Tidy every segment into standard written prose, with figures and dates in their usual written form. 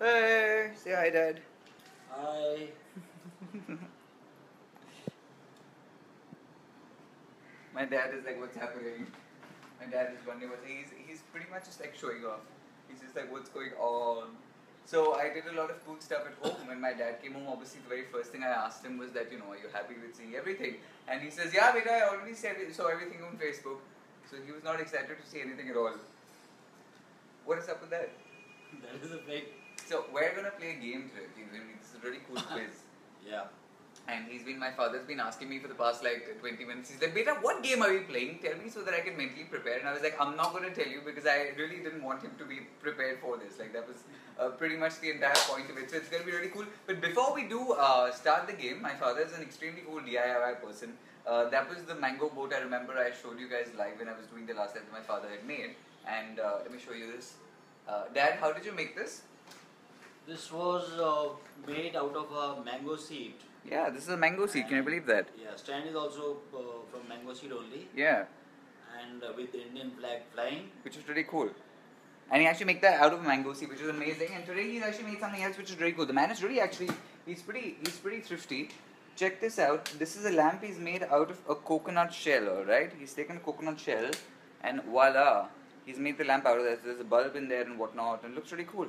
Hey, say hi, Dad. Hi. My dad is like, what's happening? My dad is wondering what he's pretty much just like showing off. He's just like, what's going on? So I did a lot of cool stuff at home. When my dad came home, obviously the very first thing I asked him was that, are you happy with seeing everything? And he says, yeah, beta, I already saw everything on Facebook. So he was not excited to see anything at all. What is up with that? That is a fake. So we're gonna play a game today. This is a really cool quiz. Yeah. And my father's been asking me for the past like 20 minutes. He's like, beta, what game are we playing? Tell me so that I can mentally prepare. And I was like, I'm not going to tell you because I really didn't want him to be prepared for this. Like, that was pretty much the entire point of it. So it's going to be really cool. But before we do start the game, my father is an extremely cool DIY person. That was the mango boat I remember I showed you guys live when I was doing the last that my father had made. And let me show you this. Dad, how did you make this? This was made out of a mango seed. Yeah, this is a mango seed. Can you believe that? Yeah, stand is also from mango seed only. Yeah. And with the Indian flag flying. Which is really cool. And he actually made that out of mango seed, which is amazing. And today he's actually made something else which is really cool. The man is really he's pretty thrifty. Check this out. This is a lamp he's made out of a coconut shell, alright? He's taken a coconut shell and voila. He's made the lamp out of that. There's a bulb in there and whatnot, and it looks really cool.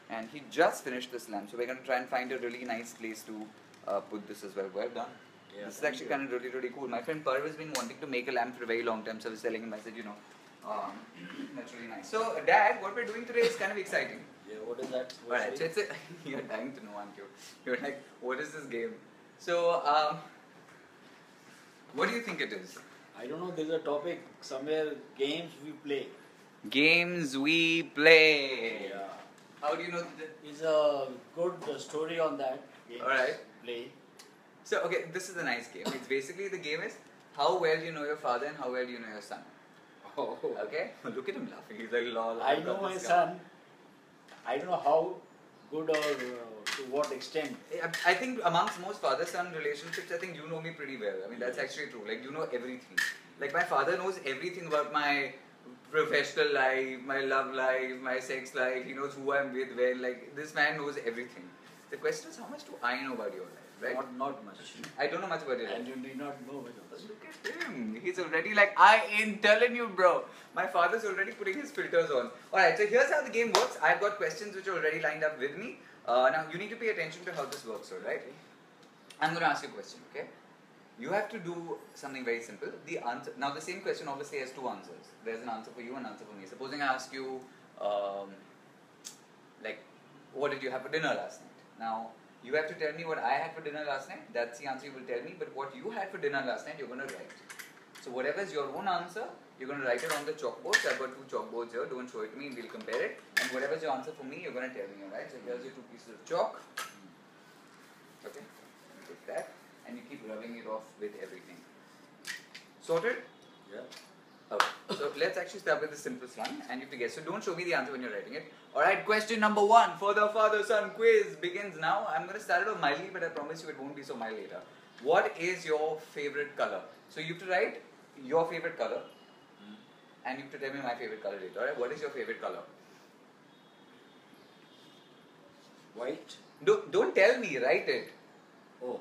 And he just finished this lamp, so we're going to try and find a really nice place to put this as well. Well done. Yeah, this is actually kind of really cool. My friend Parv has been wanting to make a lamp for a very long time, so I was telling him, I said, that's really nice. So, Dad, what we're doing today is kind of exciting. Yeah, what is that? Alright, so you're dying to know, aren't you? You're like, what is this game? So, what do you think it is? I don't know, there's a topic somewhere, games we play. Games we play. Yeah. How do you know It's a good story on that. Games Alright. Play. So, okay, this is a nice game. It's basically, the game is how well you know your father and how well you know your son. Oh. Okay? Look at him laughing. He's like, lol. I know my son. I don't know how good or to what extent. I think amongst most father-son relationships, I think you know me pretty well. I mean, that's actually true. Like, you know everything. Like, my father knows everything about my professional life, my love life, my sex life. He knows who I'm with, where. Like, this man knows everything. The question is, how much do I know about your life, right? Not much. I don't know much about your life. And you do not know much of us. Look at him. He's already like, I ain't telling you, bro. My father's already putting his filters on. Alright, so here's how the game works. I've got questions which are already lined up with me. Now, you need to pay attention to how this works, alright? I'm going to ask you a question, okay? You have to do something very simple. The answer. Now, the same question obviously has two answers. There's an answer for you and an answer for me. Supposing I ask you, like, what did you have for dinner last night? Now, you have to tell me what I had for dinner last night. That's the answer you will tell me. But what you had for dinner last night, you're going to write. So whatever is your own answer, you're going to write it on the chalkboard. So I've got two chalkboards here. Don't show it to me. We'll compare it. And whatever is your answer for me, you're going to tell me. Alright? So here's your two pieces of chalk. Okay. Take that. And you keep rubbing it off with everything. Sorted? Yeah. Okay. So let's actually start with the simplest one. And you have to guess. So don't show me the answer when you're writing it. Alright, question number 1 for the father-son quiz begins now. I'm going to start it off mildly, but I promise you it won't be so mild later. What is your favorite color? So you have to write your favorite color. And you have to tell me my favorite color later. Alright, what is your favorite color? White. Don't tell me, write it. Oh.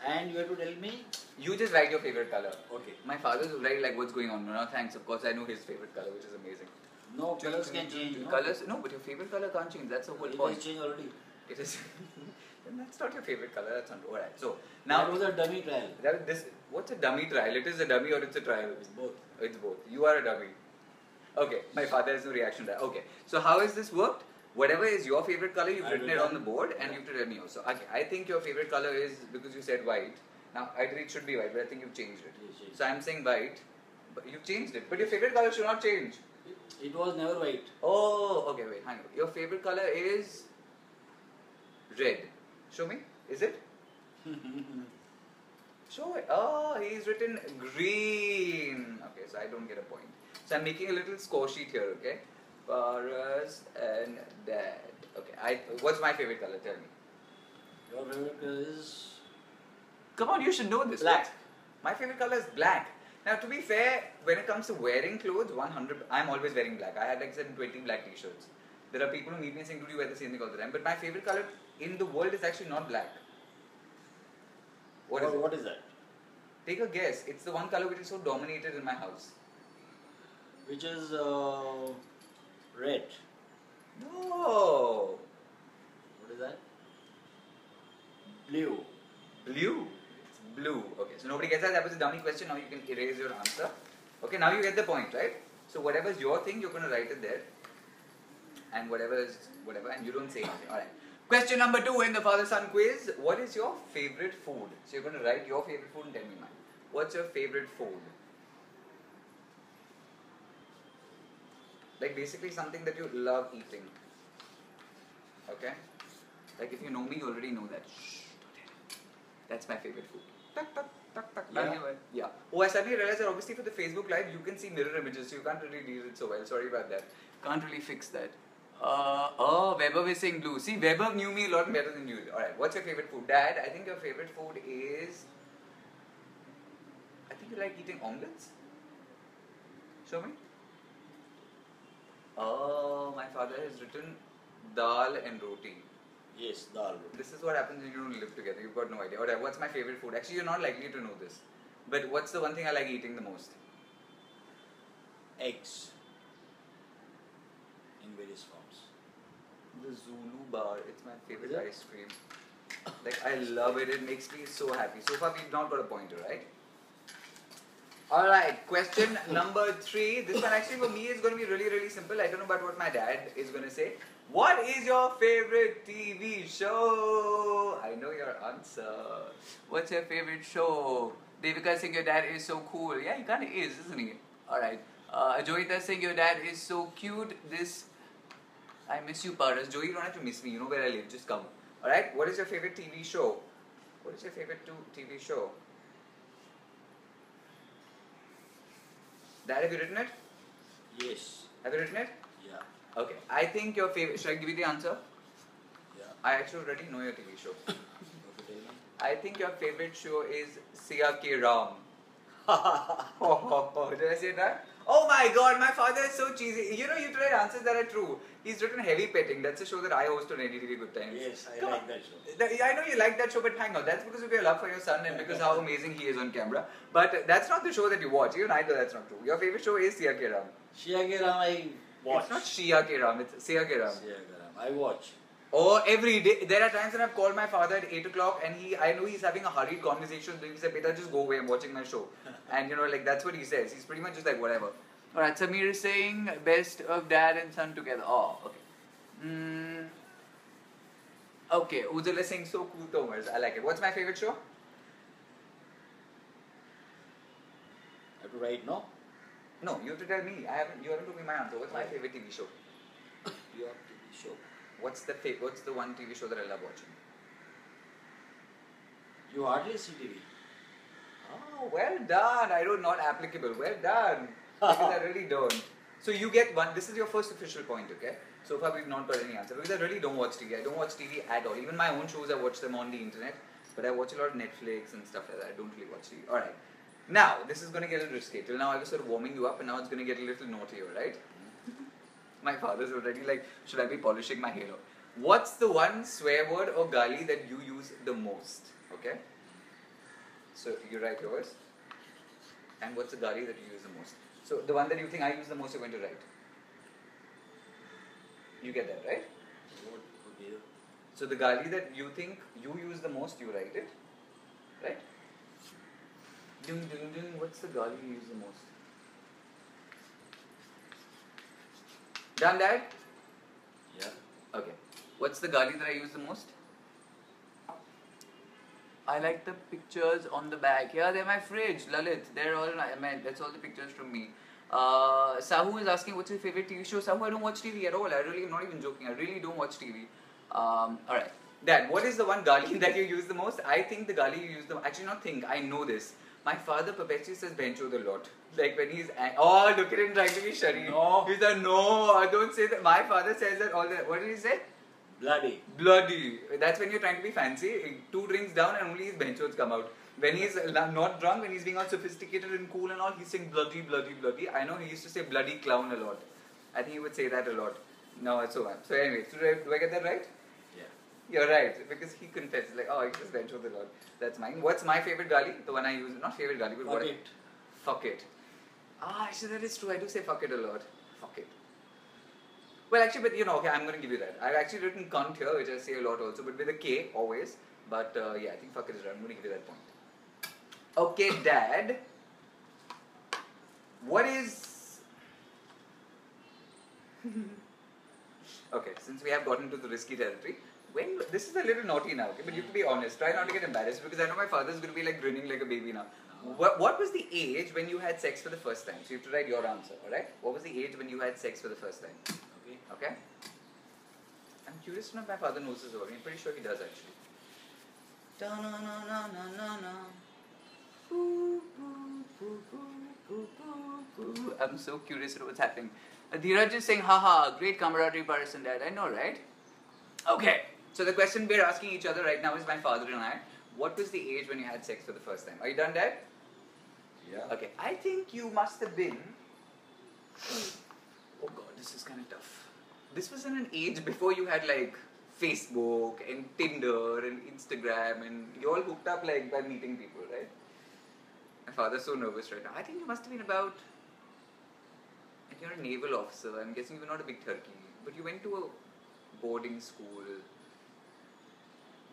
And you have to tell me? You just write your favorite color. Okay. My father's writing like what's going on. No, thanks. Of course, I know his favorite color, which is amazing. No, colors can change. No? Colors? No, but your favorite color can't change. That's the whole point. It has changed already. It is. Then that's not your favorite color. That's not alright. So now that was a dummy trial. What's a dummy trial? It is a dummy or it's a trial? It's both. It's both. You are a dummy. Okay. My father has no reaction to that. Okay. So how has this worked? Whatever is your favorite color, you've written it on the board, and you have to tell me also. Okay. I think your favorite color is because you said white. Now ideally it should be white, but I think you've changed it. Yes. So I'm saying white, but you've changed it. But your favorite color should not change. It was never white. Oh, okay, wait, hang on. Your favorite color is red. Show me. Is it? Show it. Oh, he's written green. Okay, so I don't get a point. So I'm making a little score sheet here, okay? Paras and Dad. Okay, what's my favorite color? Tell me. Your favorite color is... Come on, you should know this. Black. My favorite color is black. Now, to be fair, when it comes to wearing clothes, I'm always wearing black. I had like 20 black t-shirts. There are people who meet me and saying, "Do you wear the same thing all the time?" But my favorite color in the world is actually not black. What is it? What is that? Take a guess. It's the one color which is so dominated in my house. Which is red. No. What is that? Blue. Blue. It's blue. Okay, so nobody gets that. That was a dummy question. Now you can erase your answer. Okay, now you get the point, right? So whatever is your thing, you're going to write it there. And whatever is whatever, and you don't say anything. Alright. Question number 2 in the father-son quiz. What is your favorite food? So you're going to write your favorite food and tell me mine. What's your favorite food? Like basically something that you love eating. Okay? Like if you know me, you already know that. Shh, don't tell me. That's my favorite food. Tuck, tuck, tuck, tuck. Yeah. Yeah. Oh, I suddenly realized that obviously for the Facebook Live, you can see mirror images, so you can't really read it so well. Sorry about that. Can't really fix that. Weber was saying blue. See, Weber knew me a lot better than you. Alright, what's your favorite food? Dad, I think your favorite food is... I think you like eating omelets. Show me. Oh, my father has written dal and roti. Yes, dal. This is what happens when you don't live together. You've got no idea. Alright, what's my favorite food? Actually, you're not likely to know this. But what's the one thing I like eating the most? Eggs. In various forms. The Zulu bar. It's my favorite ice cream. Like, I love it. It makes me so happy. So far, we've not got a pointer, right? Alright, question number 3. This one actually for me is going to be really, really simple. I don't know about what my dad is going to say. What is your favorite TV show? I know your answer. What's your favorite show? Devika Singh, your dad is so cool. Yeah, he kind of is, isn't he? Alright. Joyita Singh, your dad is so cute. I miss you, Paras. Joey, you don't have to miss me. You know where I live. Just come. Alright, what is your favorite TV show? What is your favorite TV show? Dad, have you written it? Yes. Have you written it? Yeah. Okay. I think your favorite... Should I give you the answer? Yeah. I actually already know your TV show. Okay, tell me. I think your favorite show is Siya Ke Ram. Did I say that? Oh my god, my father is so cheesy. You know, you tried answers that are true. He's written Heavy Petting. That's a show that I host on NDTV Good Times. Yes, I Come like on. that show. I know you like that show, but hang on. That's because of your love for your son and because how amazing he is on camera. But that's not the show that you watch. Even I know that's not true. Your favorite show is Siya Ke Ram. Shia Ke Ram I watch. It's not Shia Ke Ram, it's Siya Ke Ram. Shia Ke Ram I watch. Oh, every day. There are times when I've called my father at 8 o'clock and I know he's having a hurried conversation. He said, "Beta, just go away, I'm watching my show." And you know, like that's what he says. He's pretty much just like, whatever. Alright, Samir is saying, best of dad and son together. Oh, okay. Okay, Ujjwala is saying, so cool, Tomar. I like it. What's my favorite show? I have to write, no? No, you have to tell me. You haven't told me my answer. What's my favorite TV show? Your TV show. What's the one TV show that I love watching? You hardly see TV. Oh, well done. I don't not applicable. Well done. Because I really don't. So you get one. This is your first official point, okay? So far we've not got any answer because I really don't watch TV. I don't watch TV at all. Even my own shows, I watch them on the internet. But I watch a lot of Netflix and stuff like that. I don't really watch TV. Alright. Now, this is going to get a little risky. Till now I was sort of warming you up and now it's going to get a little naughty, right? My father's already like, should I be polishing my halo? What's the one swear word or gali that you use the most? Okay? So you write yours. And what's the gali that you use the most? So the one that you think I use the most, you're going to write. You get that, right? Okay. So the gali that you think you use the most, you write it. Right? Ding, ding, ding. What's the gali you use the most? Done, Dad? Yeah. Okay. What's the gali that I use the most? I like the pictures on the back. Yeah, they're my fridge, Lalit. They're all, that's all the pictures from me. Sahu is asking, what's your favorite TV show? Sahu, I don't watch TV at all. I really am not even joking. I really don't watch TV. Alright. Dad, what is the one gali that you use the most? I think the gali you use the most, actually not think, I know this. My father perpetually says benchod a lot. Like when he's, oh, look at him trying to be shari. No. He's like, no, I don't say that. My father says that all the, what did he say? Bloody. Bloody. That's when you're trying to be fancy. 2 drinks down and only his benchods come out. When he's not drunk, when he's being all sophisticated and cool and all, he's saying bloody, bloody, bloody. I know he used to say bloody clown a lot. I think he would say that a lot. No, it's so. So anyway, so do I get that right? Yeah. You're right, because he confesses, like, oh, I just went with the Lord. That's mine. What's my favorite gali? The one I use, not favorite gali, but Fuck what? it. Fuck it. Actually, that is true. I do say fuck it a lot. Fuck it. Well, actually, but okay, I'm going to give you that. I've actually written cunt here, which I say a lot also, but with a K, always. But yeah, I think fuck it is right. I'm going to give you that point. Okay, Dad. What is... Okay, since we have gotten into the risky territory, this is a little naughty now, okay, but you have to be honest. Try not to get embarrassed, because I know my father's going to be like grinning like a baby now. What was the age when you had sex for the first time? So you have to write your answer, alright? What was the age when you had sex for the first time? Okay. Okay? I'm curious to know if my father knows this already. I'm pretty sure he does actually. I'm so curious to know what's happening. Dheeraj is saying, haha, great camaraderie person, Dad. I know, right? Okay. So the question we're asking each other right now is my father and I. What was the age when you had sex for the first time? Are you done, Dad? Yeah. Okay. I think you must have been... Oh God, this is kind of tough. This was in an age before you had like Facebook and Tinder and Instagram and you all hooked up like by meeting people, right? My father's so nervous right now. I think you must have been about... Like you're a naval officer. I'm guessing you were not a big turkey. But you went to a boarding school.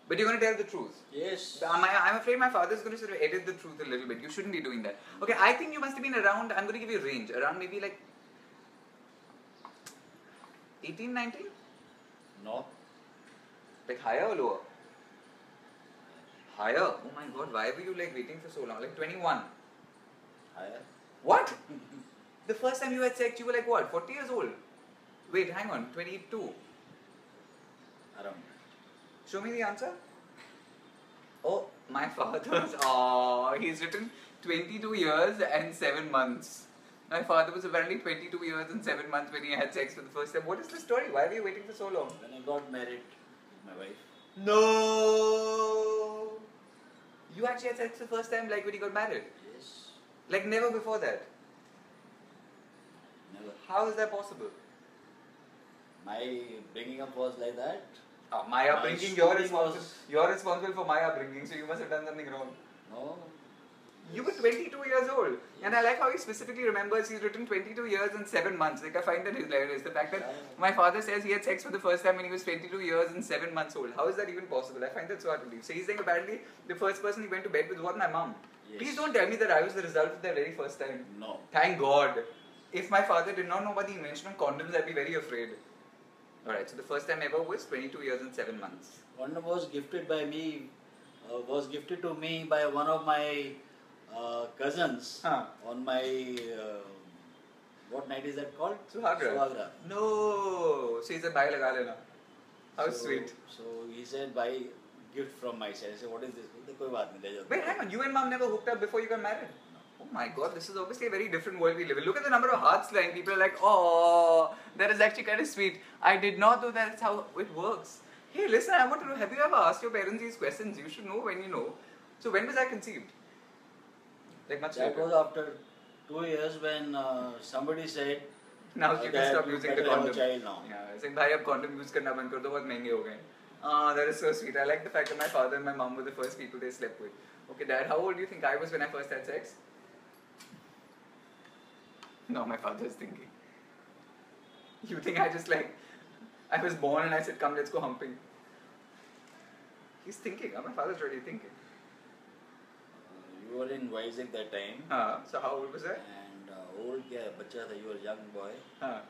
But you're going to tell the truth. Yes. I'm afraid my father's going to sort of edit the truth a little bit. You shouldn't be doing that. Okay, I think you must have been around, I'm going to give you a range, around maybe like 18, 19? No. Like higher or lower? Higher? Oh my God, why were you like waiting for so long? Like 21? Higher. What? The first time you had sex, you were like what, 40 years old? Wait, hang on, 22? Around. Show me the answer. Oh, my father's... he's written 22 years and 7 months. My father was apparently 22 years and 7 months when he had sex for the first time. What is the story? Why were you waiting for so long? When I got married with my wife. No! You actually had sex the first time like when you got married? Yes. Like never before that? Never. How is that possible? My bringing up was like that. My upbringing, you're responsible for my upbringing, so you must have done something wrong. No. You were 22 years old. And I like how he specifically remembers he's written 22 years and 7 months. Like I find that hilarious. The fact that my father says he had sex for the first time when he was 22 years and 7 months old. How is that even possible? I find that so hard to believe. So he's saying apparently the first person he went to bed with was my mum. Yes. Please don't tell me that I was the result of that very first time. No. Thank God. If my father did not know about the invention of condoms, I'd be very afraid. Alright, so the first time ever was 22 years and 7 months. Condom was gifted by me, gifted to me by one of my cousins on my, what night is that called? Suhagra. No! So he said, bhai laga lena. How sweet. So he said, buy gift from my side. I said, what is this? Koi baat nahi, le jao. Wait, hang on. You and mom never hooked up before you got married? Oh my God, this is obviously a very different world we live in. Look at the number of hearts flying. People are like, oh, that is actually kind of sweet. I did not know that's how it works. Hey, listen, I want to know, have you ever asked your parents these questions? You should know when you know. So when was I conceived? Like much That later? was after 2 years when somebody said, now you can stop using the condom. Child now. Yeah, saying, bhai, ab condom use karna band kar do, bahut mehenge ho gaye. That is so sweet. I like the fact that my father and my mom were the first people they slept with. Okay, Dad, how old do you think I was when I first had sex? No, my father is thinking. You think I just like, I was born and I said, come, let's go humping. He's thinking, my father's already thinking. You were in Vizag that time. So how old was I? And old guy, bacha tha, you were a young boy. Of around...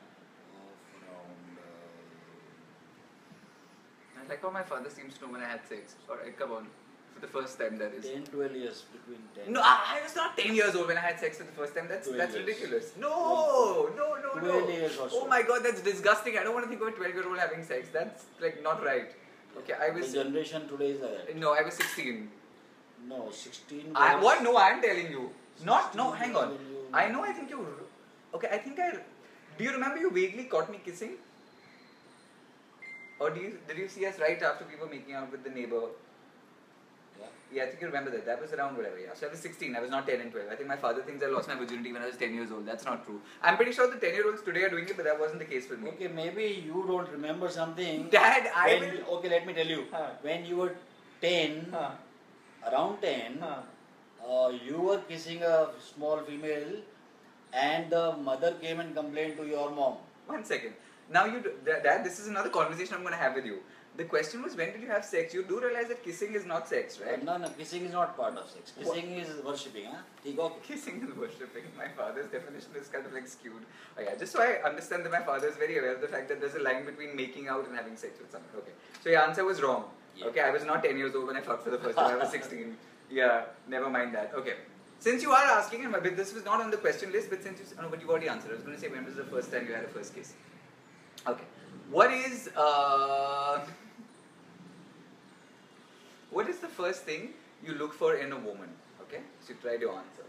I like how my father seems to know when I had sex. Alright, come on. For the first time, that is. 10, 12 years between 10. No, I was not 10 years old when I had sex for the first time. That's ridiculous. No. 12 years or so. Oh my God, that's disgusting. I don't want to think of a 12-year-old having sex. That's like not right. Okay, I was... The generation today is like that. No, I was 16. No, 16. What? No, I'm telling you. No, hang on. You... I know, I think you... Okay, I think I... Do you remember you vaguely caught me kissing? Or did you see us right after we were making out with the neighbor? Yeah, I think you remember that. That was around whatever, yeah. So I was 16, I was not 10 and 12. I think my father thinks I lost my virginity when I was 10 years old. That's not true. I'm pretty sure the 10-year-olds today are doing it, but that wasn't the case with me. Okay, maybe you don't remember something. Dad, Okay, let me tell you. When you were 10, around 10, you were kissing a small female and the mother came and complained to your mom. 1 second. Now, Dad, this is another conversation I'm going to have with you. The question was, when did you have sex? You do realize that kissing is not sex, right? No, kissing is not part of sex. Kissing is worshipping, huh? Kissing is worshipping. My father's definition is kind of like skewed. Oh, yeah, just so I understand that my father is very aware of the fact that there's a line between making out and having sex with someone. Okay. So your answer was wrong. Yeah. Okay, I was not 10 years old when I fucked for the first time. I was 16. Yeah, never mind that. Okay. Since you are asking, and this was not on the question list, but since you, no, but you've already answered. I was going to say, when was the first time you had a first kiss? Okay. What is the first thing you look for in a woman? Okay, so you tried your answer.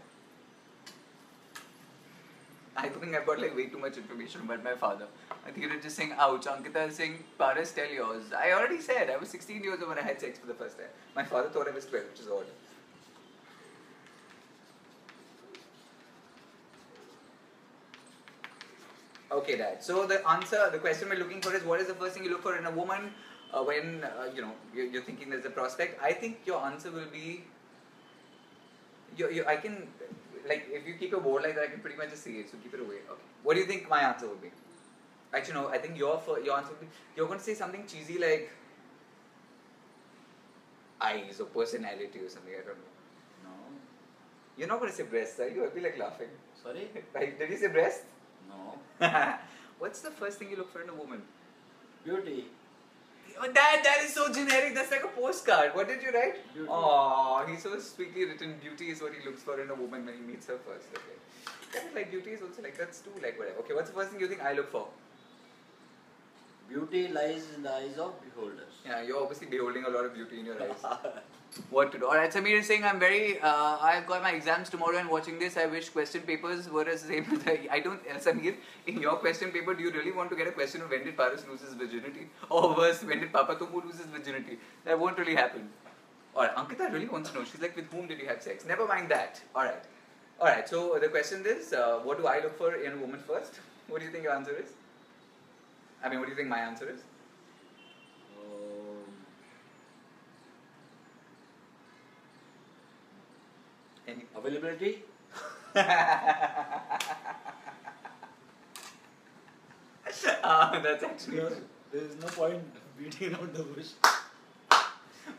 I think I've got like way too much information about my father. I think you're just saying, ouch. Ankita is saying, Paras, tell yours. I already said, I was 16 years old when I had sex for the first time. My father thought I was 12, which is odd. Okay, Dad. So the question we're looking for is, what is the first thing you look for in a woman when you're thinking there's a prospect? I think your answer will be, I can, like, if you keep a board like that, I can pretty much just see it. So keep it away. Okay. What do you think my answer would be? Actually, no. I think your answer would be, you're going to say something cheesy like eyes or personality or something. I don't know. No. You're not going to say breasts, are you? I'll be like laughing. Sorry? Did you say breasts? No. What's the first thing you look for in a woman? Beauty. Oh, that is so generic. That's like a postcard. What did you write? Beauty. Oh, he's so sweetly written. Beauty is what he looks for in a woman when he meets her first. Okay. Kind of like beauty is also like, that's too like whatever. Okay, what's the first thing you think I look for? Beauty lies in the eyes of beholders. Yeah, you're obviously beholding a lot of beauty in your eyes. What to do? Alright, Samir is saying, I've got my exams tomorrow and watching this, I wish question papers were the same. Samir, in your question paper, do you really want to get a question of when did Paras lose his virginity? Or worse, when did Papa Tumbu lose his virginity? That won't really happen. Alright, Ankita really wants to know. She's like, with whom did you have sex? Never mind that. Alright, so the question is, what do I look for in a woman first? What do you think your answer is? I mean, what do you think my answer is? Availability? That's actually... There is no point beating around the bush.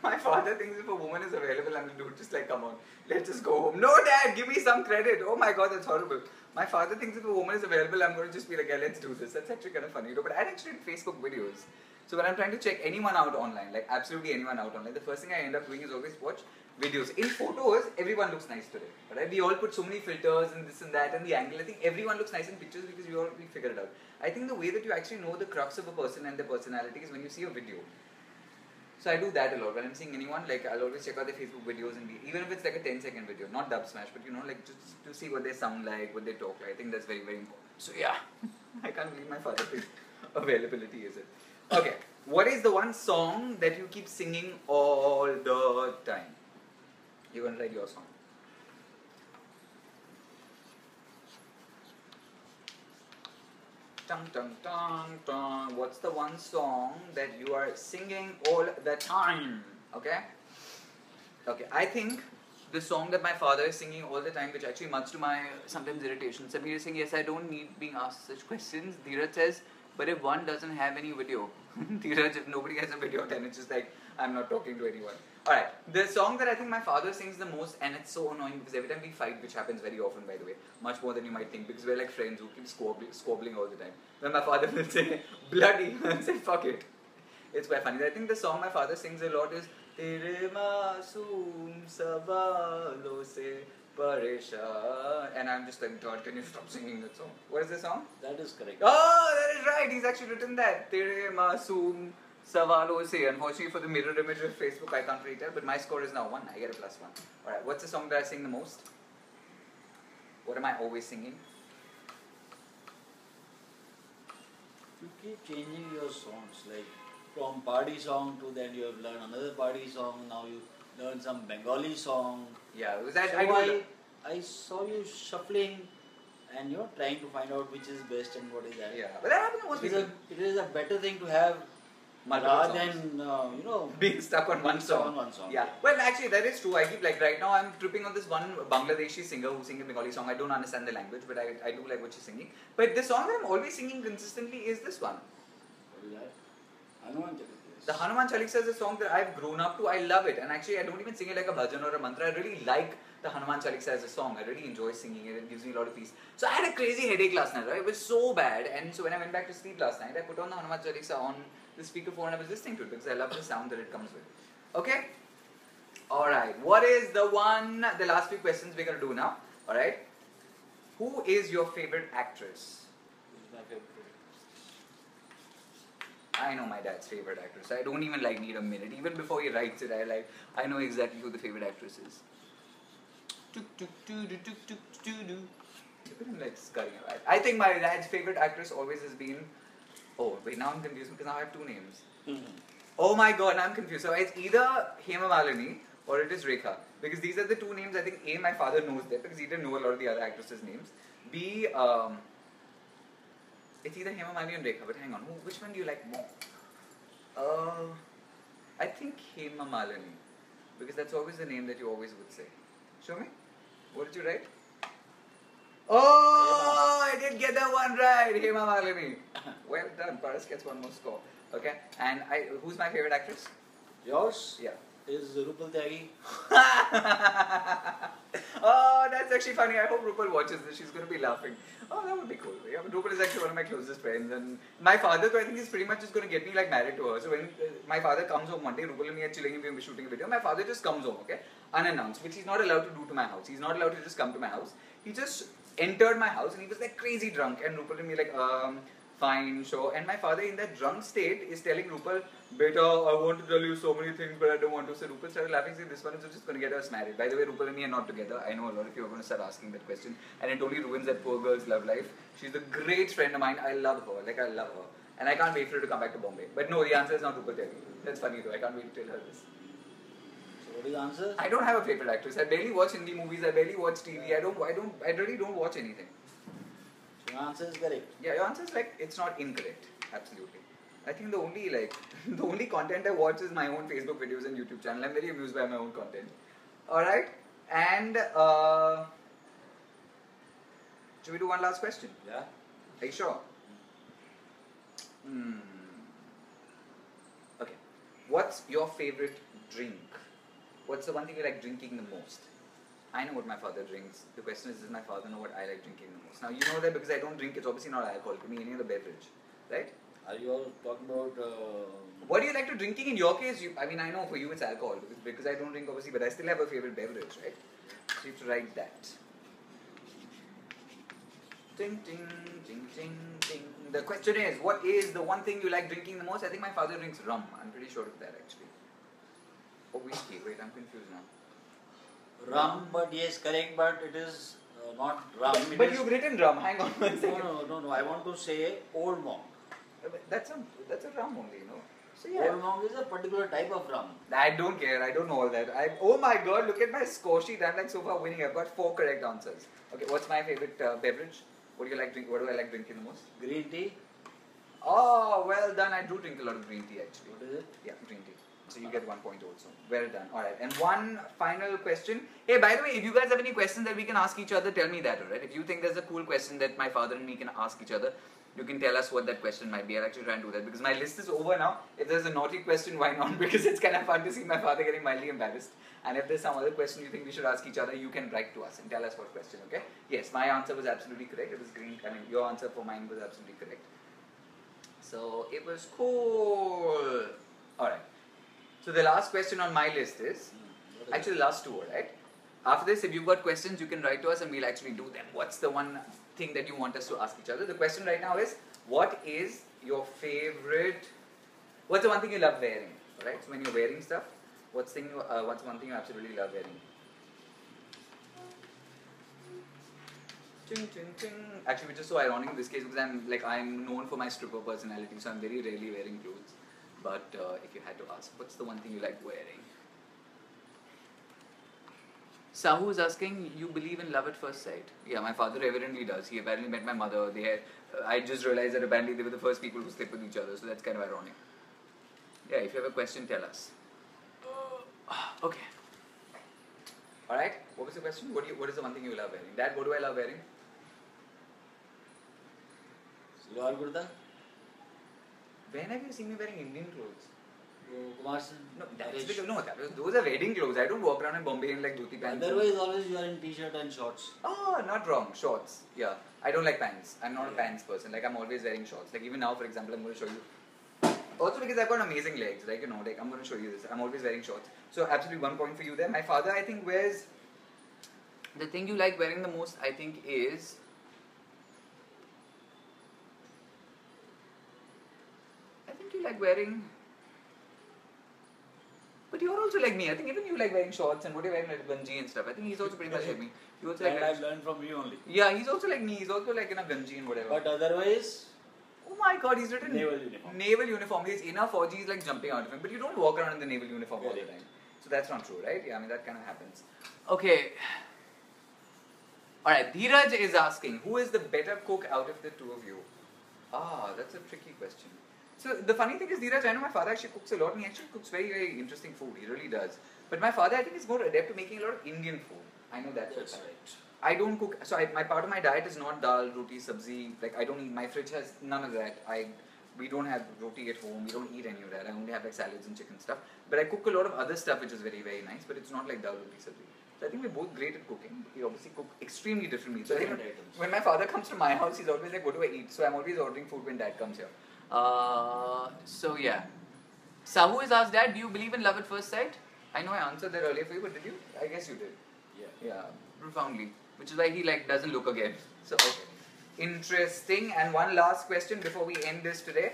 My father thinks if a woman is available, I'm dude, just like, come on, let's just go home. No, Dad, give me some credit. Oh my God, that's horrible. My father thinks if a woman is available, I'm going to just be like, yeah, let's do this. That's actually kind of funny. But I actually did Facebook videos. So when I'm trying to check anyone out online, like absolutely anyone out online, the first thing I end up doing is always watch videos. In photos, everyone looks nice today. Right? We all put so many filters and this and that and the angle. I think everyone looks nice in pictures because we figure it out. I think the way that you actually know the crux of a person and their personality is when you see a video. So I do that a lot. When I'm seeing anyone, like I'll always check out their Facebook videos and even if it's like a 10-second video, not dub smash, but like just to see what they sound like, what they talk like. I think that's very, very important. So yeah, I can't believe my father thinks availability is it. Okay, what is the one song that you keep singing all the time? You're going to write your song. Tung, tung, tung, tung. What's the one song that you are singing all the time? Okay? Okay, I think the song that my father is singing all the time, which actually much to my sometimes irritation. Samir is saying, yes, I don't need being asked such questions. Dheeraj says, but if one doesn't have any video, Dheeraj, if nobody has a video, then it's just like, I'm not talking to anyone. Alright, the song that I think my father sings the most, and it's so annoying because every time we fight, which happens very often by the way, much more than you might think, because we're like friends who keep squabbling all the time. Then my father will say, bloody, and say, fuck it. It's quite funny. I think the song my father sings a lot is, Tere masoom sawalon se pareshan. And I'm just like, God, can you stop singing that song? What is the song? That is correct. Oh, that is right. He's actually written that. Tere masoom sawalon se. Unfortunately for the mirror image of Facebook, I can't read that, but my score is now 1. I get a +1. Alright, what's the song that I sing the most? What am I always singing? You keep changing your songs, like from party song to then you have learned another party song, now you learn some Bengali song. Yeah, because I, So I, I saw you shuffling and trying to find out which is best and what is that. yeah, but that happens most people. It is a better thing to have Multiple rather songs. than being stuck on one stuck song. on one song. Yeah. Well, actually, that is true. I keep like right now I'm tripping on this one Bangladeshi singer who sings a Bengali song. I don't understand the language, but I do like what she's singing. But the song that I'm always singing consistently is this one. What is that? Hanuman Chalisa. The Hanuman Chalisa is a song that I've grown up to. I love it, and actually I don't even sing it like a bhajan or a mantra. I really like the Hanuman Chalisa as a song. I really enjoy singing it. It gives me a lot of peace. So I had a crazy headache last night. Right? It was so bad, and so when I went back to sleep last night, I put on the Hanuman Chalisa on the speakerphone and I was listening to it because I love the sound that it comes with. Okay? Alright, what is the last few questions we're going to do now? Alright? Who is your favorite actress? Who's my favorite? I know my dad's favorite actress. I don't even need a minute. Even before he writes it, I know exactly who the favorite actress is. Look at him scurrying around. I think my dad's favorite actress always has been. Oh, wait, now I'm confused because now I have two names. Oh my god, now I'm confused. So it's either Hema Malini or it is Rekha. Because these are the two names I think A, my father knows them because he didn't know a lot of the other actresses' names. B, it's either Hema Malini and Rekha, but hang on, which one do you like more? I think Hema Malini. Because that's always the name that you always would say. Show me. What did you write? Oh, I did get that one right. Hema Malini. Well done. Paras gets one more score. Okay. And who's my favorite actress? Yours? Yeah. Is Rupal Tyagi. Oh, that's actually funny. I hope Rupal watches this. She's going to be laughing. Oh, that would be cool. Yeah, but Rupal is actually one of my closest friends. And my father, I think, is pretty much just going to get me married to her. So when my father comes home one day, Rupal and me are chilling and we'll be shooting a video. My father just comes home, okay? Unannounced, which he's not allowed to do to my house. He's not allowed to just come to my house. He just entered my house and he was crazy drunk. And Rupal and me fine, sure. And my father in that drunk state is telling Rupal, Beta, I want to tell you so many things, but I don't want to. So Rupal started laughing, saying, this one is just going to get us married. By the way, Rupal and me are not together. I know a lot of you are going to start asking that question. And it only ruins that poor girl's love life. She's a great friend of mine. I love her. I love her. And I can't wait for her to come back to Bombay. But no, the answer is not Rupal Tyagi. That's funny though. I can't wait to tell her this. So what is the answer? I don't have a favorite actress. I barely watch Hindi movies. I barely watch TV. I really don't watch anything. So your answer is correct. Yeah, your answer is it's not incorrect. Absolutely. I think the only content I watch is my own Facebook videos and YouTube channel. I'm very amused by my own content. Alright. And should we do one last question? Yeah. Are you sure? Okay. What's your favorite drink? What's the one thing you like drinking the most? I know what my father drinks. The question is, does my father know what I like drinking the most? Now, you know that because I don't drink, it's obviously not alcohol. It could be any other beverage. Right? Are you all talking about... What do you like to drinking? In your case, I know for you it's alcohol. Because I don't drink, obviously, but I still have a favorite beverage, right? So you have to write that. Ding, ding, ding, ding, ding. The question is, what is the one thing you like drinking the most? I think my father drinks rum. I'm pretty sure of that, actually. Or whiskey. Wait, I'm confused now. Rum, but yes, correct, but it is not rum. But you've written rum. Hang on one second. No. I want to say Old Monk. That's a rum only, no? So Old Monk is a particular type of rum. I don't care. I don't know all that. Oh my god, look at my score sheet. I'm so far winning. I've got 4 correct answers. Okay, what's my favorite beverage? What do you like drink? What do I like drinking the most? Green tea. Oh, well done. I do drink a lot of green tea actually. What is it? Yeah, green tea. So you get 1 point also. Well done. Alright. And one final question. Hey, by the way, if you guys have any questions that we can ask each other, tell me that, alright? If you think there's a cool question that my father and me can ask each other, you can tell us what that question might be. I'll actually try and do that because my list is over now. If there's a naughty question, why not? Because it's kind of fun to see my father getting mildly embarrassed. And if there's some other question you think we should ask each other, you can write to us and tell us what question, okay? Yes, my answer was absolutely correct. It was green. Your answer for mine was absolutely correct. So it was cool. Alright. So the last question on my list is, actually the last 2, alright? After this, if you've got questions, you can write to us and we'll actually do them. What's the one thing that you want us to ask each other? The question right now is, what is your favorite, what's the one thing you love wearing? Alright, so when you're wearing stuff, what's one thing you absolutely love wearing? Ching, ching, ching. Actually, which is so ironic in this case because I'm known for my stripper personality, so I'm very rarely wearing clothes. But if you had to ask, what's the one thing you like wearing? Sahu is asking, you believe in love at first sight? Yeah, my father evidently does. He apparently met my mother. I just realized that apparently they were the first people to sleep with each other, so that's kind of ironic. Yeah, if you have a question, tell us. Okay. Alright, what was the question? What is the one thing you love wearing? Dad, what do I love wearing? Salwar kurta? When have you seen me wearing Indian clothes? Tomar? No, those are wedding clothes. I don't walk around in Bombay in like dhoti pants. Otherwise, always you are in t-shirt and shorts. Oh, not wrong. Shorts. Yeah. I don't like pants. I'm not a pants person. Like, I'm always wearing shorts. Like, even now, for example, I'm going to show you. Also because I've got amazing legs. Like, like, I'm going to show you this. I'm always wearing shorts. So, absolutely 1 point for you there. My father, I think, wears... The thing you like wearing the most, I think, is... I think you like wearing... But you're also like me. I think even you like wearing shorts and what you're wearing like ganji and stuff. I think he's also pretty much like me. You also and I've learned from you only. Yeah, he's also like me. He's also like in a ganji and whatever. But otherwise... Oh my god, he's written... Naval uniform. Naval uniform. He's in a 4G, he's like jumping out of him. But you don't walk around in the naval uniform all the time. So that's not true, right? Yeah, I mean that kind of happens. Okay. Alright, Dheeraj is asking, who is the better cook out of the two of you? Ah, that's a tricky question. So the funny thing is, Dheeraj, I know my father actually cooks a lot and he actually cooks very, very interesting food. He really does. But my father, I think, is more adept to making a lot of Indian food. I know that. That's right. I don't cook, so my part of my diet is not dal, roti, sabzi. Like I don't eat. My fridge has none of that. We don't have roti at home. We don't eat any of that. I only have like salads and chicken stuff. But I cook a lot of other stuff which is very, very nice. But it's not like dal, roti, sabzi. So I think we're both great at cooking. We obviously cook extremely differently. So when my father comes to my house, he's always like, "What do I eat?" So I'm always ordering food when Dad comes here. So yeah. Sahu has asked, Dad, do you believe in love at first sight? I know I answered that earlier for you, but did you? I guess you did. Yeah, profoundly. Which is why he like doesn't look again. So okay. Interesting. And one last question before we end this today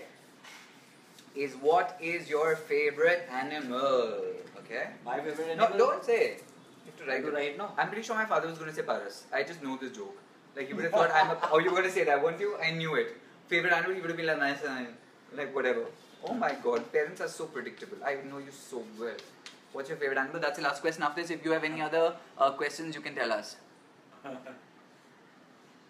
is, what is your favorite animal? Okay. My favorite animal? No, don't say it. You have to write it. Right now? I'm pretty sure my father was going to say Paras. I just know this joke. Like, you would have thought oh, you were going to say that, weren't you? I knew it. Favorite animal, he would have been like, nice and like whatever. Oh my god, parents are so predictable. I know you so well. What's your favorite animal? That's the last question. After this, if you have any other questions, you can tell us. No,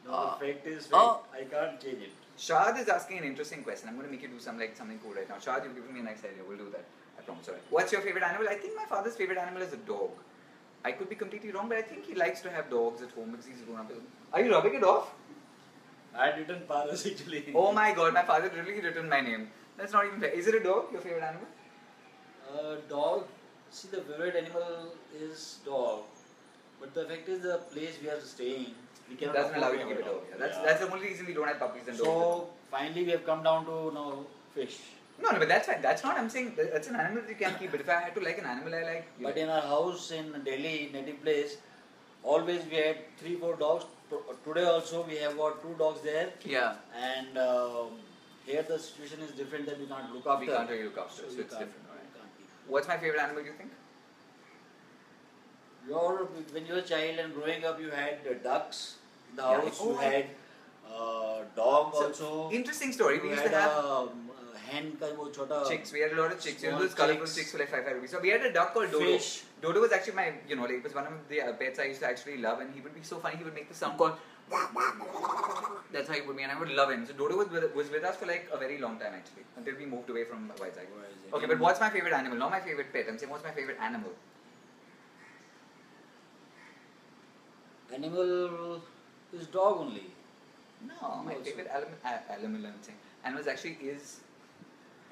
the fact is fact. I can't change it. Shad is asking an interesting question. I'm going to make you do something cool right now. Shad, you've given me a nice idea. We'll do that. I promise. Alright. What's your favorite animal? I think my father's favorite animal is a dog. I could be completely wrong, but I think he likes to have dogs at home because he's grown up with them. Are you rubbing it off? I had written Paras actually. Oh my god, my father really written my name. That's not even fair. Is it a dog, your favorite animal? Dog. See, the favorite animal is dog. But the fact is, the place we are staying, we cannot doesn't allow you to keep a dog. Yeah. That's the only reason we don't have puppies and dogs. So, finally we have come down to now fish. No, but that's fine. That's not, I'm saying, that's an animal that you can keep. But if I had to like an animal, I like... But in our house in Delhi, native place, always we had 3-4 dogs. Today also we have got 2 dogs there. Yeah. And here the situation is different, that we can't look after. We can't really look after, so it's different. Right? What's my favorite animal, do you think? When you were a child and growing up, you had ducks in the house. You had dog also. Interesting story. We used to have hen ka wo chota chicks. We had a lot of chicks. You know those colorful chicks for like 5 rupees. So we had a duck called Dodo. Fish. Dodo was actually my, like it was one of the pets I used to actually love, and he would be so funny. He would make the sound called. That's how he would be, and I would love him. So Dodo was with us for like a very long time actually, until we moved away from Vizag. Okay, but what's my favorite animal? Not my favorite pet. I'm saying what's my favorite animal? Animal is dog only. No, my favorite animal actually is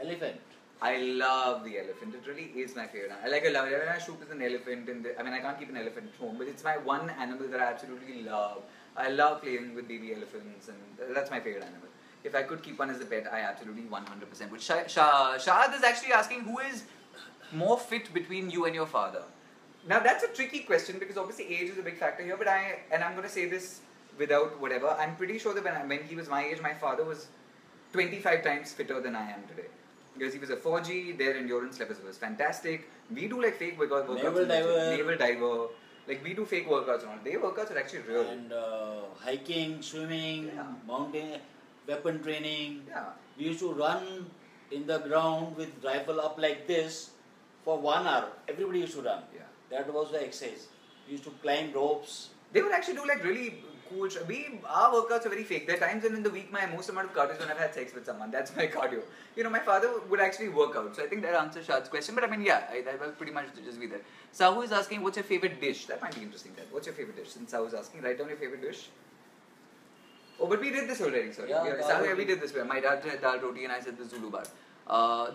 elephant. I love the elephant. It really is my favorite animal. I love it. When I shoot with an elephant, I can't keep an elephant at home, but it's my one animal that I absolutely love. I love playing with baby elephants, and that's my favorite animal. If I could keep one as a pet, I absolutely 100% would. Shahad is actually asking, who is more fit between you and your father? Now that's a tricky question because obviously age is a big factor here, but I'm going to say this without whatever. I'm pretty sure that when he was my age, my father was 25 times fitter than I am today. Because he was a 4G, their endurance levels was fantastic. We do like fake workouts. Naval diver. Like we do fake workouts and all. Their workouts are actually real. And hiking, swimming, mountain, weapon training. Yeah. We used to run in the ground with rifle up like this for 1 hour. Everybody used to run. Yeah. That was the exercise. We used to climb ropes. They would actually do like really cool. Our workouts are very fake. There are times when in the week my most amount of cardio is when I've had sex with someone. That's my cardio. You know, my father would actually work out. So I think that answers Shad's question. But I mean, yeah, that will pretty much just be there. Sahu is asking, what's your favorite dish? That might be interesting. That. What's your favorite dish? Since Sahu is asking, write down your favorite dish. Oh, but we did this already. Sorry. Yeah, Sahu, we did this. My dad said dal roti and I said the Zulu bar.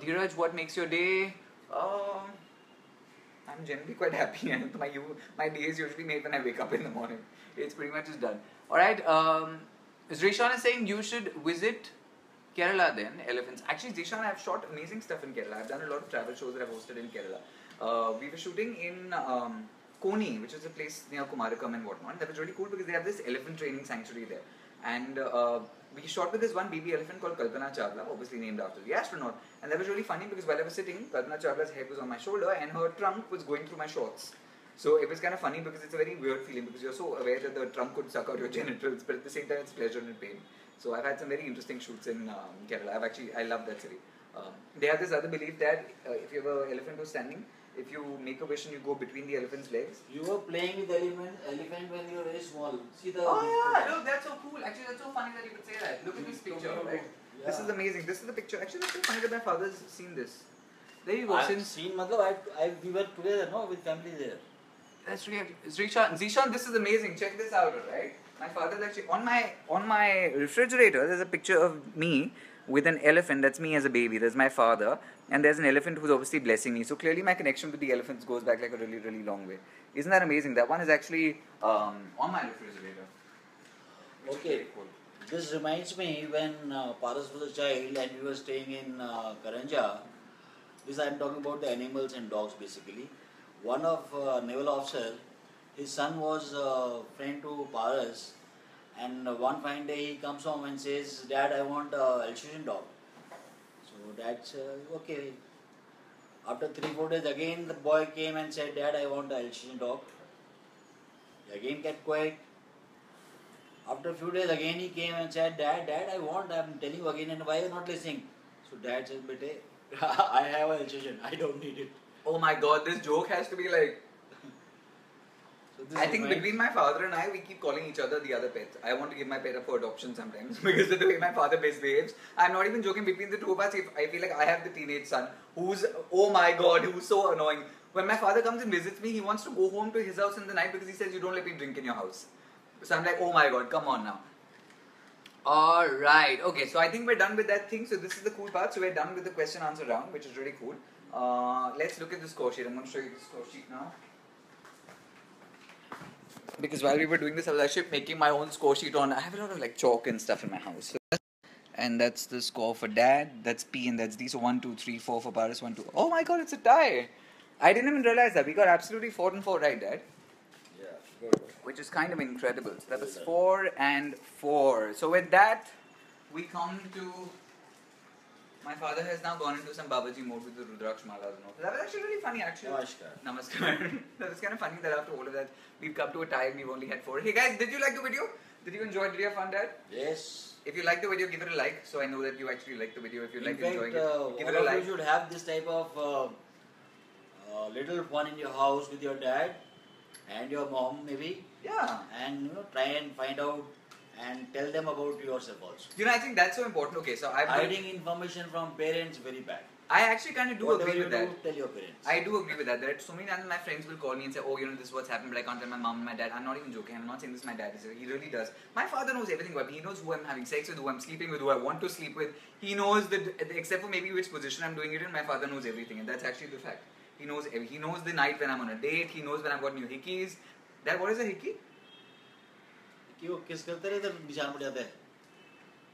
Dheeraj, what makes your day? I'm generally quite happy, and my day is usually made when I wake up in the morning. It's pretty much just done. Alright, Zishan is saying you should visit Kerala then, elephants. Actually, Zishan, I've shot amazing stuff in Kerala. I've done a lot of travel shows that I've hosted in Kerala. We were shooting in Koni, which is a place near Kumarakam and whatnot. That was really cool because they have this elephant training sanctuary there. And we shot with this one baby elephant called Kalpana Chawla, obviously named after the astronaut. And that was really funny because while I was sitting, Kalpana Chawla's head was on my shoulder and her trunk was going through my shorts. So it was kind of funny because it's a very weird feeling because you're so aware that the trunk could suck out your genitals, but at the same time it's pleasure and pain. So I've had some very interesting shoots in Kerala. I love that city. They have this other belief that if you have an elephant who's standing, if you make a wish and you go between the elephant's legs. You were playing with elephant when you were very small. See the. Oh yeah, look, that's so cool. Actually, that's so funny that you could say that. Look at this picture, right? Yeah. This is amazing. This is the picture. Actually, that's so funny that my father's seen this. There you go. I've seen, we were together, no, with family there. That's really Zishan, this is amazing. Check this out, right? My father's actually on my refrigerator. There's a picture of me with an elephant. That's me as a baby. There's my father, and there's an elephant who's obviously blessing me. So clearly, my connection with the elephants goes back like a really, really long way. Isn't that amazing? That one is actually on my refrigerator. Okay. Cool. This reminds me when Paras was a child and we were staying in Karanja. This I'm talking about the animals and dogs basically. One of naval officer, his son was friend to Paras, and one fine day he comes home and says, "Dad, I want a Alsatian dog." So that's okay. After 3-4 days again the boy came and said, "Dad, I want a Alsatian dog." He again kept quiet. After a few days again he came and said, Dad, I'm telling you again, and why are you not listening? So Dad said, "Bete, I have an Alsatian, I don't need it." Oh my God, this joke has to be like. So I think between my father and I, we keep calling each other the other pets. I want to give my pet up for adoption sometimes because of the way my father misbehaves. I'm not even joking. Between the two of us, if I feel like I have the teenage son who's, oh my God, who's so annoying. When my father comes and visits me, he wants to go home to his house in the night because he says, "You don't let me drink in your house." So I'm like, oh my God, come on now. Alright, okay, so I think we're done with that thing. So this is the cool part. So we're done with the question answer round, which is really cool. Let's look at the score sheet. I'm going to show you the score sheet now. Because while we were doing this, I was actually making my own score sheet on. I have a lot of like chalk and stuff in my house. And that's the score for Dad. That's P and that's D. So 1, 2, 3, 4 for Paris. 1, 2. Oh my God, it's a tie. I didn't even realize that. We got absolutely 4 and 4 right, Dad. Yeah, good. Which is kind of incredible. So that was 4 and 4. So with that, we come to. My father has now gone into some Babaji mode with the Rudraksh Malas and all. That was actually really funny, actually. Namaskar. That was kind of funny that after all of that, we've come to a tie and we've only had 4. Hey guys, did you like the video? Did you enjoy it? Did you have fun, Dad? Yes. If you like the video, give it a like. So I know that you actually like the video. If you like enjoying it, give it a all like. You should have this type of little fun in your house with your dad and your mom, maybe. Yeah. And try and find out and tell them about yourself also. I think that's so important. Okay, so hiding information from parents very bad. I actually kind of do agree with that. Tell your parents. I do agree with that. There are so many times my friends will call me and say, "Oh, this is what's happened, but I can't tell my mom and my dad." I'm not even joking. I'm not saying this. My dad is. He really does. My father knows everything about me. He knows who I'm having sex with, who I'm sleeping with, who I want to sleep with. He knows that, except for maybe which position I'm doing it in. My father knows everything, and that's actually the fact. He knows. He knows the night when I'm on a date. He knows when I've got new hickeys. Dad, what is a hickey?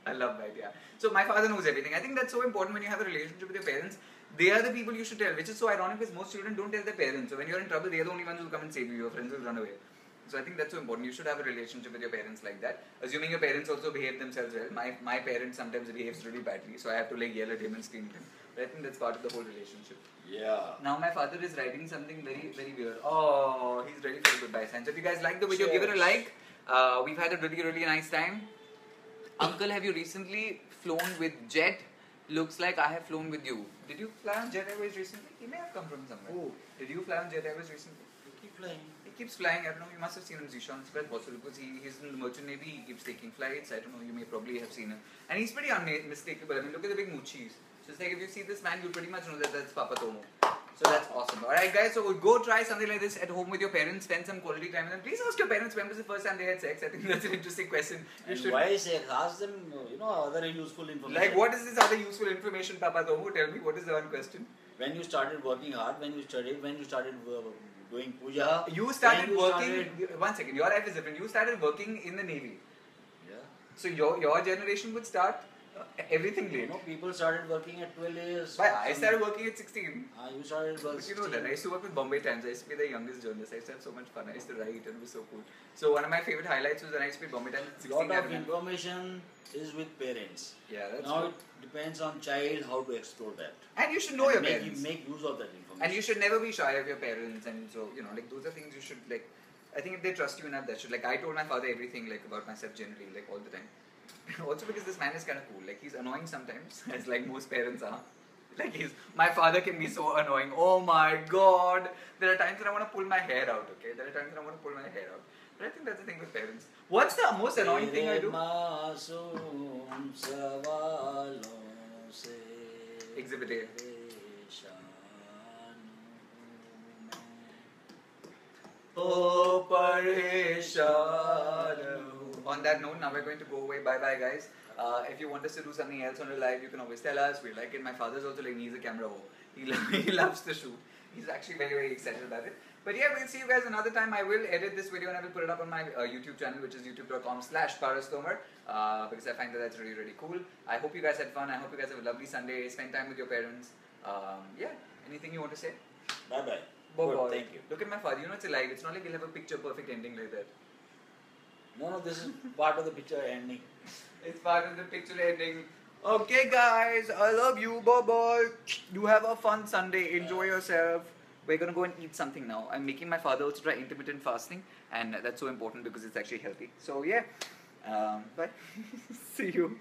I love that, yeah. So my father knows everything. I think that's so important when you have a relationship with your parents. They are the people you should tell, which is so ironic because most children don't tell their parents. So when you're in trouble, they are the only ones who come and save you. Your friends will run away. So I think that's so important. You should have a relationship with your parents like that. Assuming your parents also behave themselves well. My parents sometimes behaves really badly, so I have to yell at him and scream at him. But I think that's part of the whole relationship. Yeah. Now my father is writing something very, very weird. Oh, he's ready for a goodbye sign. So if you guys like the video, give it a like. We've had a really, really nice time. Uncle, have you recently flown with Jet? Looks like I have flown with you. Did you fly on Jet Airways recently? He may have come from somewhere. Who? Did you fly on Jet Airways recently? You keep flying. He keeps flying. I don't know, you must have seen him, Zishan. It's quite possible because he's in the Merchant Navy, he keeps taking flights. I don't know, you may probably have seen him. And he's pretty unmistakable. I mean, look at the big moochies. So it's like if you see this man, you pretty much know that that's Papa Tomo. So that's awesome. Alright guys, so go try something like this at home with your parents, spend some quality time with them. Please ask your parents when was the first time they had sex. I think that's an interesting question. Why sex? Ask them, other useful information. Like what is this other useful information, Papa Tomo? Tell me, what is the one question? When you started working hard, when you started doing puja. You started working, one second, your life is different. You started working in the Navy. Yeah. So your generation would start everything late. People started working at 12 years. But I started working at 16. You started working. But you know that, I used to work with Bombay Times. I used to be the youngest journalist. I used to have so much fun. I used to write and it was so cool. So one of my favorite highlights was when I used to be Bombay Times at 16. Lot of information is with parents. Yeah, that's now true. It depends on child how to explore that. And you should know your parents. Make use of that information. And you should never be shy of your parents. And so, like those are things you should like. I think if they trust you enough, that should, like, I told my father everything, like, about myself generally, like, all the time. Also because this man is kind of cool. Like, he's annoying sometimes, as like most parents are. Like, my father can be so annoying. Oh my god. There are times that I want to pull my hair out, okay? There are times that I want to pull my hair out. But I think that's the thing with parents. What's the most annoying thing I do? Exhibit A. Oh, pareshan. On that note, now we're going to go away. Bye-bye, guys. If you want us to do something else on the live, you can always tell us. We like it. My father's also like, he's a camera ho. He loves the shoot. He's actually very, very excited about it. But yeah, we'll see you guys another time. I will edit this video and I will put it up on my YouTube channel, which is youtube.com/parastomar, because I find that that's really, really cool. I hope you guys had fun. I hope you guys have a lovely Sunday. Spend time with your parents. Yeah, anything you want to say? Bye-bye. Bye-bye. Thank you. Look at my father. It's a live. It's not like we'll have a picture-perfect ending like that. No, this is part of the picture ending. It's part of the picture ending. Okay, guys, I love you. Bye-bye. You have a fun Sunday. Enjoy yourself. We're going to go and eat something now. I'm making my father also try intermittent fasting, and that's so important because it's actually healthy. So, yeah. Bye. See you.